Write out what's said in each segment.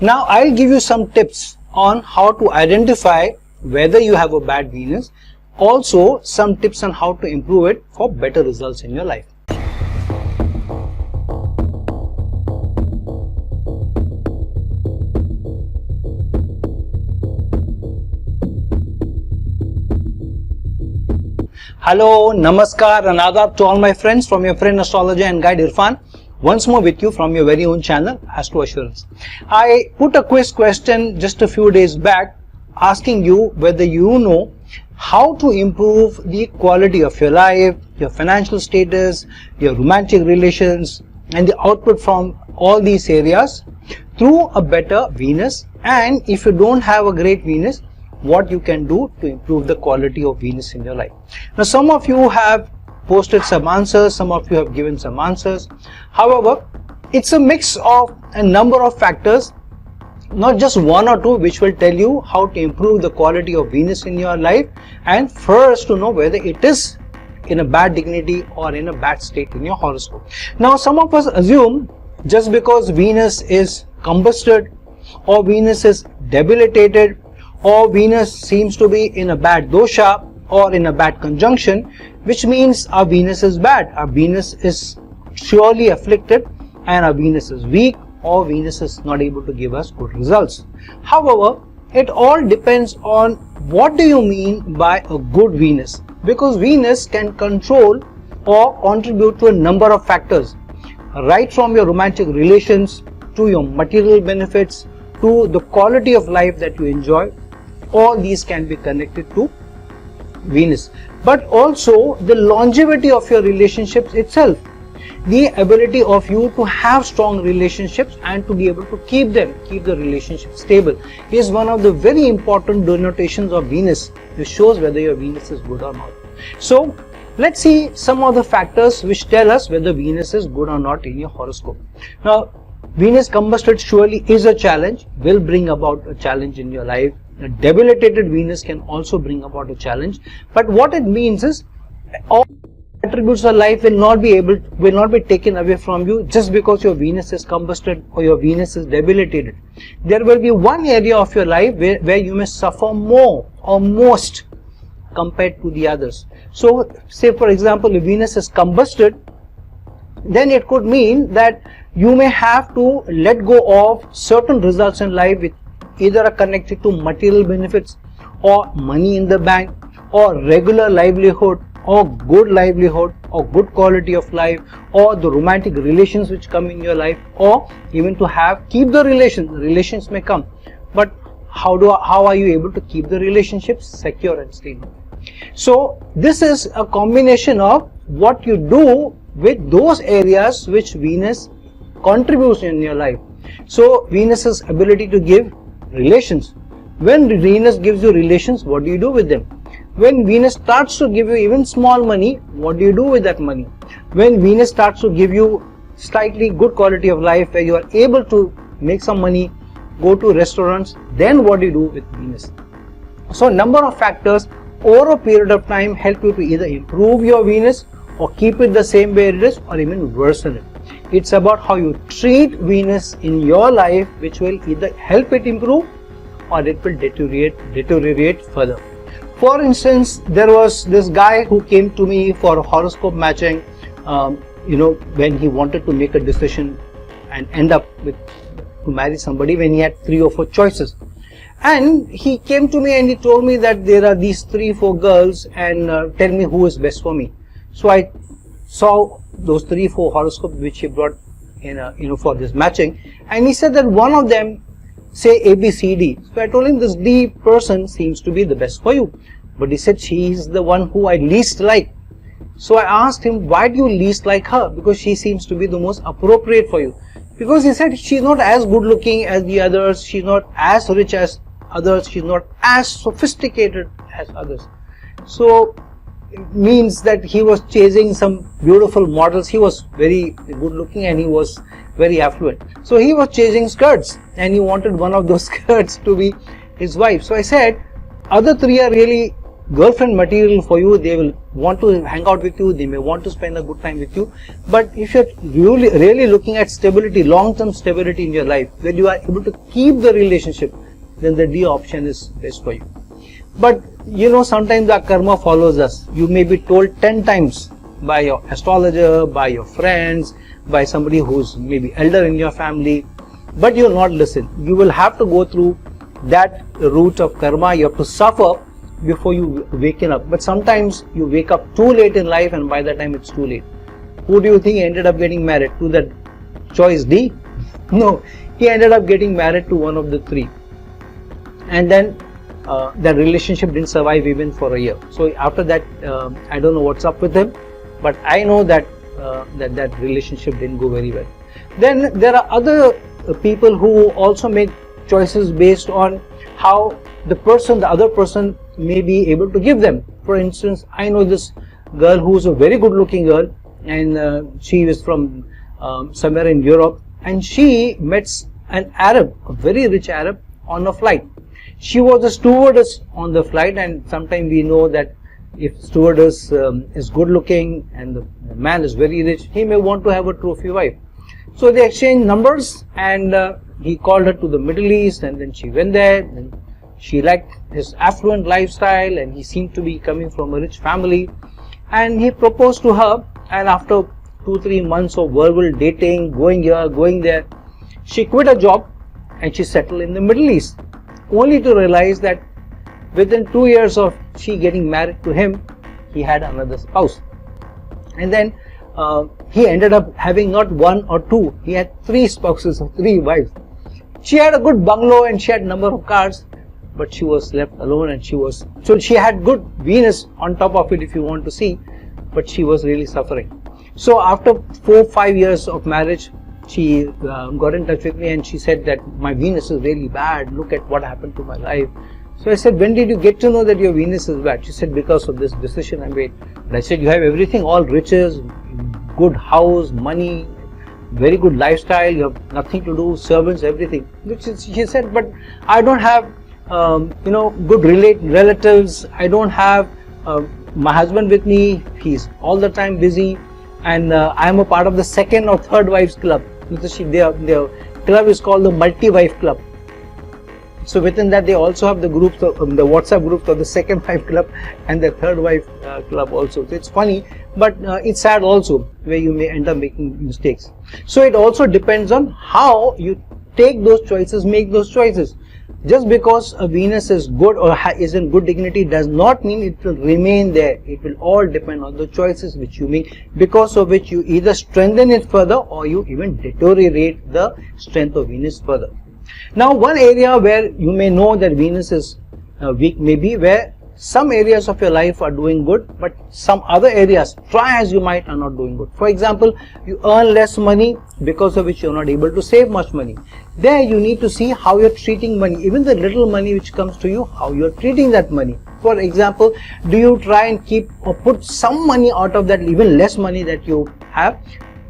Now I'll give you some tips on how to identify whether you have a bad Venus. Also some tips on how to improve it for better results in your life. Hello, namaskar and adab to all my friends from your friend astrologer and guide Irfan. Once more with you from your very own channel, Astro Assurance. I put a quiz question just a few days back asking you whether you know how to improve the quality of your life, your financial status, your romantic relations and the output from all these areas through a better Venus, and if you don't have a great Venus, what you can do to improve the quality of Venus in your life. Now some of you have posted some answers, some of you have given some answers. However, it's a mix of a number of factors, not just one or two, which will tell you how to improve the quality of Venus in your life and first to know whether it is in a bad dignity or in a bad state in your horoscope. Now some of us assume just because Venus is combusted or Venus is debilitated or Venus seems to be in a bad dosha or in a bad conjunction, which means our Venus is bad, our Venus is surely afflicted and our Venus is weak or Venus is not able to give us good results. However, it all depends on what do you mean by a good Venus, because Venus can control or contribute to a number of factors, right from your romantic relations to your material benefits to the quality of life that you enjoy. All these can be connected to Venus, but also the longevity of your relationships itself, the ability of you to have strong relationships and to be able to keep the relationship stable is one of the very important denotations of Venus, which shows whether your Venus is good or not. So let's see some of the factors which tell us whether Venus is good or not in your horoscope. Now Venus combusted surely is a challenge, will bring about a challenge in your life. A debilitated Venus can also bring about a challenge, but what it means is all attributes of life will not be taken away from you just because your Venus is combusted or your Venus is debilitated. There will be one area of your life where you may suffer more or most compared to the others. So say for example, if Venus is combusted, then it could mean that you may have to let go of certain results in life which either are connected to material benefits or money in the bank or regular livelihood or good quality of life or the romantic relations which come in your life, or even to keep the relations may come, but how are you able to keep the relationships secure and stable? So this is a combination of what you do with those areas which Venus contributes in your life. So Venus's ability to give relations. When Venus gives you relations, what do you do with them? When Venus starts to give you even small money, what do you do with that money? When Venus starts to give you slightly good quality of life where you are able to make some money, go to restaurants, then what do you do with Venus? So number of factors over a period of time help you to either improve your Venus or keep it the same way it is or even worsen it. It's about how you treat Venus in your life which will either help it improve or it will deteriorate further. For instance, there was this guy who came to me for horoscope matching, when he wanted to make a decision and end up to marry somebody when he had 3 or 4 choices. And he came to me and he told me that there are these 3-4 girls and tell me who is best for me. So I saw those 3-4 horoscopes which he brought in for this matching, and he said that one of them say ABCD. So I told him this D person seems to be the best for you, but he said she is the one who I least like. So I asked him, why do you least like her? Because she seems to be the most appropriate for you. Because he said she's not as good looking as the others, she's not as rich as others, she's not as sophisticated as others. So it means that he was chasing some beautiful models. He was very good looking and he was very affluent. So he was chasing skirts and he wanted one of those skirts to be his wife. So I said, other 3 are really girlfriend material for you. They will want to hang out with you, they may want to spend a good time with you. But if you're really looking at stability, long-term stability in your life, where you are able to keep the relationship, then the D option is best for you. But you know, sometimes our karma follows us. You may be told 10 times by your astrologer, by your friends, by somebody who's maybe elder in your family, but you'll not listen. You will have to go through that route of karma. You have to suffer before you waken up. But sometimes you wake up too late in life, and by the time it's too late. Who do you think ended up getting married to? That choice D? No, he ended up getting married to one of the three, and then that relationship didn't survive even for a year. So after that, I don't know what's up with him, but I know that that relationship didn't go very well. Then there are other people who also make choices based on how the other person may be able to give them. For instance, I know this girl who's a very good looking girl, and she is from somewhere in Europe, and she met an Arab, a very rich Arab, on a flight. She was a stewardess on the flight, and sometimes we know that if stewardess is good looking and the man is very rich, he may want to have a trophy wife. So they exchanged numbers, and he called her to the Middle East, and then she went there, and she liked his affluent lifestyle, and he seemed to be coming from a rich family, and he proposed to her. And after 2-3 months of verbal dating, going here, going there, she quit her job and she settled in the Middle East, only to realize that within 2 years of she getting married to him, he had another spouse. And then he ended up having not one or two, he had 3 spouses or 3 wives. She had a good bungalow and she had a number of cars, but she was left alone, and so she had good Venus on top of it, if you want to see, but she was really suffering. So after 4-5 years of marriage, she got in touch with me, and she said that my Venus is really bad, look at what happened to my life. So I said, when did you get to know that your Venus is bad? She said, because of this decision I made. And I said, you have everything, all riches, good house, money, very good lifestyle, you have nothing to do, servants, everything. Which is, she said, but I don't have good relatives, I don't have my husband with me, he's all the time busy, and I am a part of the 2nd or 3rd wives club. Their club is called the multi-wife club. So within that, they also have the groups, the WhatsApp groups of the 2nd wife club and the 3rd wife club also. So it's funny, but it's sad also, where you may end up making mistakes. So it also depends on how you take those choices, make those choices. Just because a Venus is good or is in good dignity does not mean it will remain there. It will all depend on the choices which you make, because of which you either strengthen it further or you even deteriorate the strength of Venus further. Now, one area where you may know that Venus is weak may be where some areas of your life are doing good, but some other areas, try as you might, are not doing good. For example, you earn less money, because of which you are not able to save much money. There you need to see how you are treating money, even the little money which comes to you, how you are treating that money. For example, do you try and keep or put some money out of that, even less money that you have,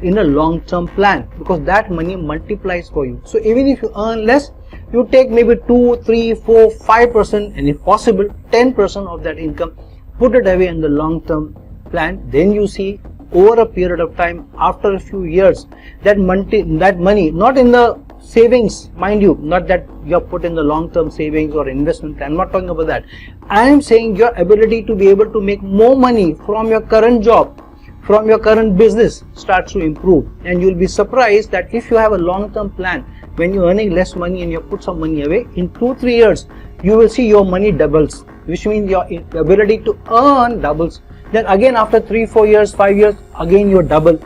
in a long-term plan, because that money multiplies for you. So even if you earn less, you take maybe 2, 3, 4, 5%, and if possible 10% of that income, put it away in the long-term plan. Then you see over a period of time, after a few years, that money, not in the savings, mind you, not that you have put in the long-term savings or investment. I'm not talking about that. I am saying your ability to be able to make more money from your current job, from your current business, starts to improve. And you'll be surprised that if you have a long-term plan, when you're earning less money and you put some money away, in 2-3 years, you will see your money doubles, which means your ability to earn doubles. Then again, after 3-4 years, 5 years, again you're double.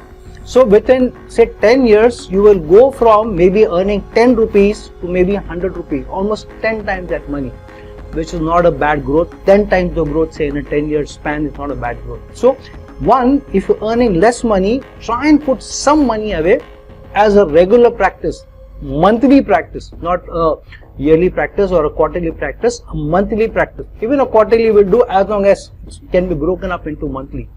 So within, say, 10 years, you will go from maybe earning 10 rupees to maybe 100 rupees, almost 10 times that money, which is not a bad growth. 10 times the growth, say, in a 10-year span is not a bad growth. So one, if you're earning less money, try and put some money away as a regular practice, monthly practice, not a yearly practice or a quarterly practice, a monthly practice. Even a quarterly will do, as long as it can be broken up into monthly.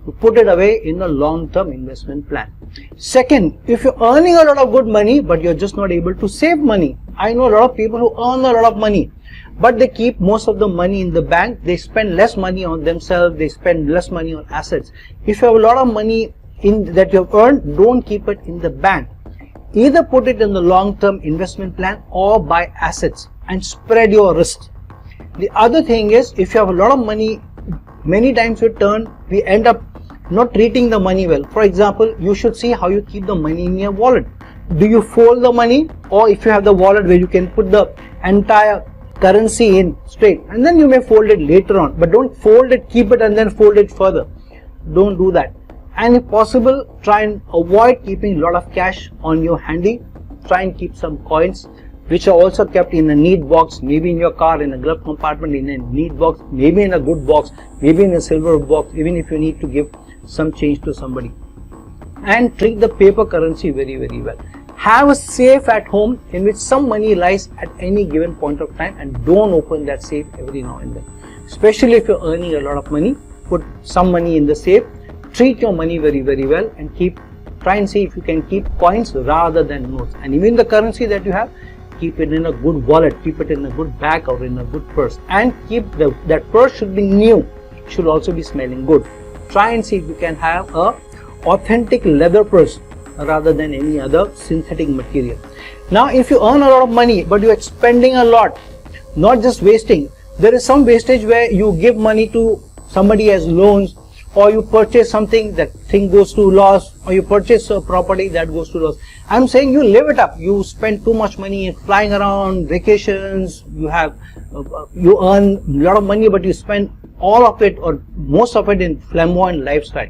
to put it away in a long-term investment plan. Second, if you're earning a lot of good money but you're just not able to save money. I know a lot of people who earn a lot of money but they keep most of the money in the bank. They spend less money on themselves, they spend less money on assets. If you have a lot of money that you have earned, don't keep it in the bank. Either put it in the long-term investment plan or buy assets and spread your risk. The other thing is, if you have a lot of money, many times we end up not treating the money well. For example, you should see how you keep the money in your wallet. Do you fold the money, or if you have the wallet where you can put the entire currency in straight and then you may fold it later on, but don't fold it, keep it and then fold it further. Don't do that. And if possible, try and avoid keeping a lot of cash on your handy. Try and keep some coins which are also kept in a neat box, maybe in your car, in a glove compartment, in a neat box, maybe in a good box, maybe in a silver box, even if you need to give some change to somebody. And treat the paper currency very, very well. Have a safe at home in which some money lies at any given point of time, and don't open that safe every now and then. Especially if you're earning a lot of money, put some money in the safe. Treat your money very, very well and try and see if you can keep coins rather than notes. And even the currency that you have, keep it in a good wallet, keep it in a good bag or in a good purse. And that purse should be new, should also be smelling good. Try and see if you can have a authentic leather purse rather than any other synthetic material. Now, if you earn a lot of money but you're spending a lot, not just wasting, there is some wastage where you give money to somebody as loans, or you purchase something, that thing goes to loss, or you purchase a property that goes to loss. I'm saying you live it up. You spend too much money flying around, vacations, you earn a lot of money but you spend all of it or most of it in flamboyant lifestyle.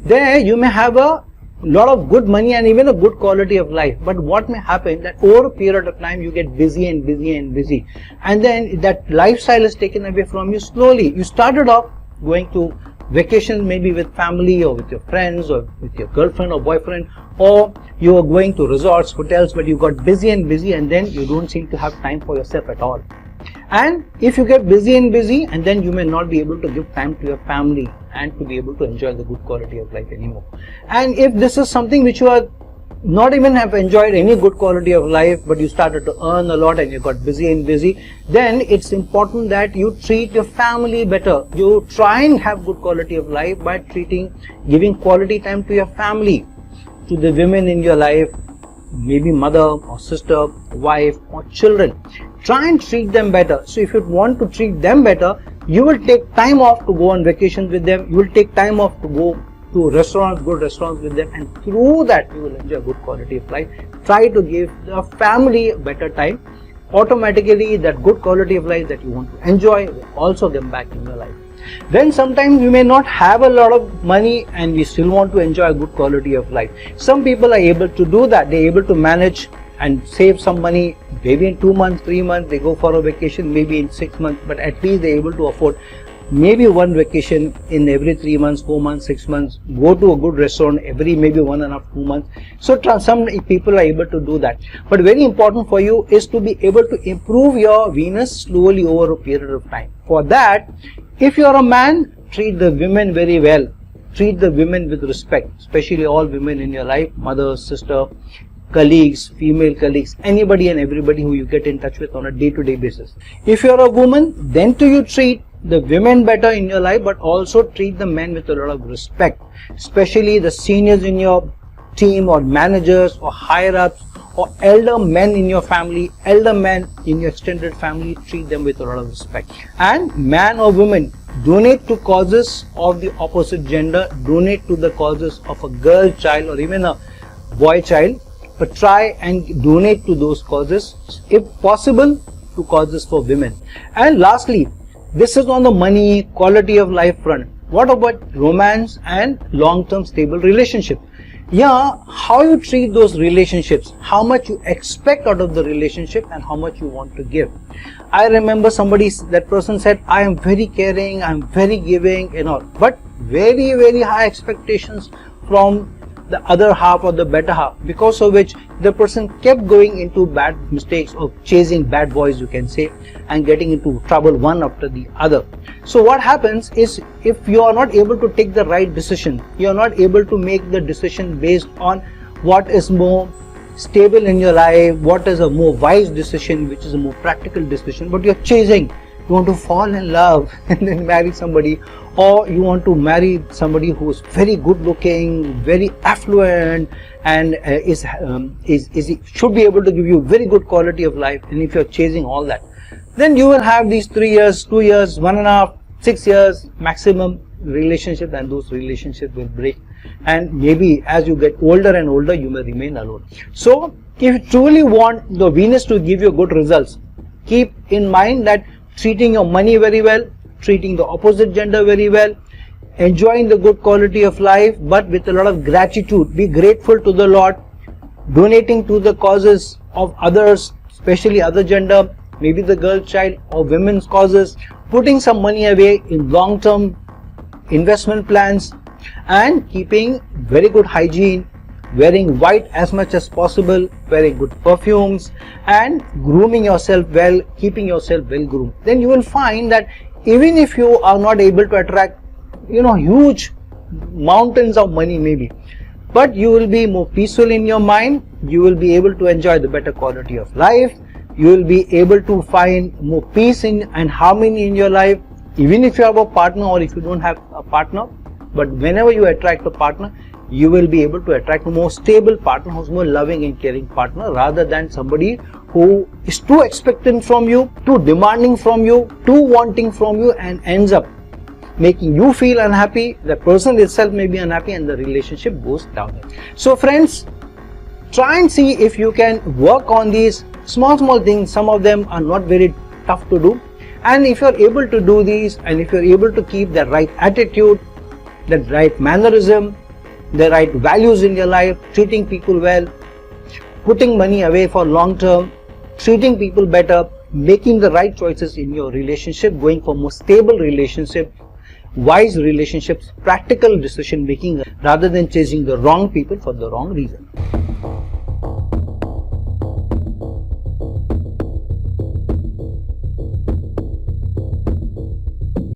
There you may have a lot of good money and even a good quality of life, but what may happen that over a period of time you get busy and busy and busy, and then that lifestyle is taken away from you slowly. You started off going to vacations maybe with family or with your friends or with your girlfriend or boyfriend, or you are going to resorts, hotels, but you got busy and busy and then you don't seem to have time for yourself at all. And if you get busy and busy, and then you may not be able to give time to your family and to be able to enjoy the good quality of life anymore. And if this is something which you are not even have enjoyed any good quality of life, but you started to earn a lot and you got busy and busy, then it's important that you treat your family better. You try and have good quality of life by giving quality time to your family, to the women in your life, maybe mother or sister, wife or children. Try and treat them better. So if you want to treat them better, you will take time off to go on vacations with them, you will take time off to go to restaurants, good restaurants with them, and through that you will enjoy good quality of life. Try to give the family a better time. Automatically that good quality of life that you want to enjoy will also come back in your life. Then sometimes you may not have a lot of money and we still want to enjoy a good quality of life. Some people are able to do that. They're able to manage and save some money. Maybe in 2 months, 3 months they go for a vacation, maybe in 6 months, but at least they're able to afford maybe one vacation in every 3 months, 4 months, 6 months, go to a good restaurant every maybe 1.5 to 2 months. So some people are able to do that. But very important for you is to be able to improve your Venus slowly over a period of time. For that, if you are a man, treat the women very well. Treat the women with respect, especially all women in your life, mother, sister, colleagues, female colleagues, anybody and everybody who you get in touch with on a day-to-day basis. If you are a woman, then you treat the women better in your life, but also treat the men with a lot of respect, especially the seniors in your team or managers or higher ups or elder men in your family, elder men in your extended family. Treat them with a lot of respect. And man or woman, donate to causes of the opposite gender, donate to the causes of a girl child or even a boy child, but try and donate to those causes, if possible, to causes for women. And lastly, this is on the money, quality of life front. What about romance and long-term stable relationship? Yeah, how you treat those relationships, how much you expect out of the relationship and how much you want to give. I remember that person said, I am very caring, I am very giving, but very, very high expectations from the other half or the better half, because of which the person kept going into bad mistakes of chasing bad boys, you can say, and getting into trouble one after the other. So what happens is, if you are not able to take the right decision, you are not able to make the decision based on what is more stable in your life, what is a more wise decision, which is a more practical decision, but you're chasing, you want to fall in love and then marry somebody, or you want to marry somebody who is very good looking, very affluent, and should be able to give you very good quality of life. And if you're chasing all that, then you will have these 3 years, 2 years, 1.5, 6 years maximum relationship, and those relationships will break. And maybe as you get older and older, you may remain alone. So if you truly want the Venus to give you good results, keep in mind that treating your money very well, treating the opposite gender very well, enjoying the good quality of life, but with a lot of gratitude. Be grateful to the Lord, donating to the causes of others, especially other gender, maybe the girl child or women's causes, putting some money away in long-term investment plans, and keeping very good hygiene, wearing white as much as possible, wearing good perfumes, and grooming yourself well, keeping yourself well groomed. Then you will find that even if you are not able to attract, huge mountains of money maybe, but you will be more peaceful in your mind, you will be able to enjoy the better quality of life, you will be able to find more peace and harmony in your life, even if you have a partner or if you don't have a partner. But whenever you attract a partner, you will be able to attract a more stable partner, who's more loving and caring partner, rather than somebody who is too expectant from you, too demanding from you, too wanting from you, and ends up making you feel unhappy. The person itself may be unhappy and the relationship goes down. So friends, try and see if you can work on these small things. Some of them are not very tough to do, and if you're able to do these, and if you're able to keep the right attitude, the right mannerism, the right values in your life, treating people well, putting money away for long term, treating people better, making the right choices in your relationship, going for more stable relationship, wise relationships, practical decision making, rather than chasing the wrong people for the wrong reason.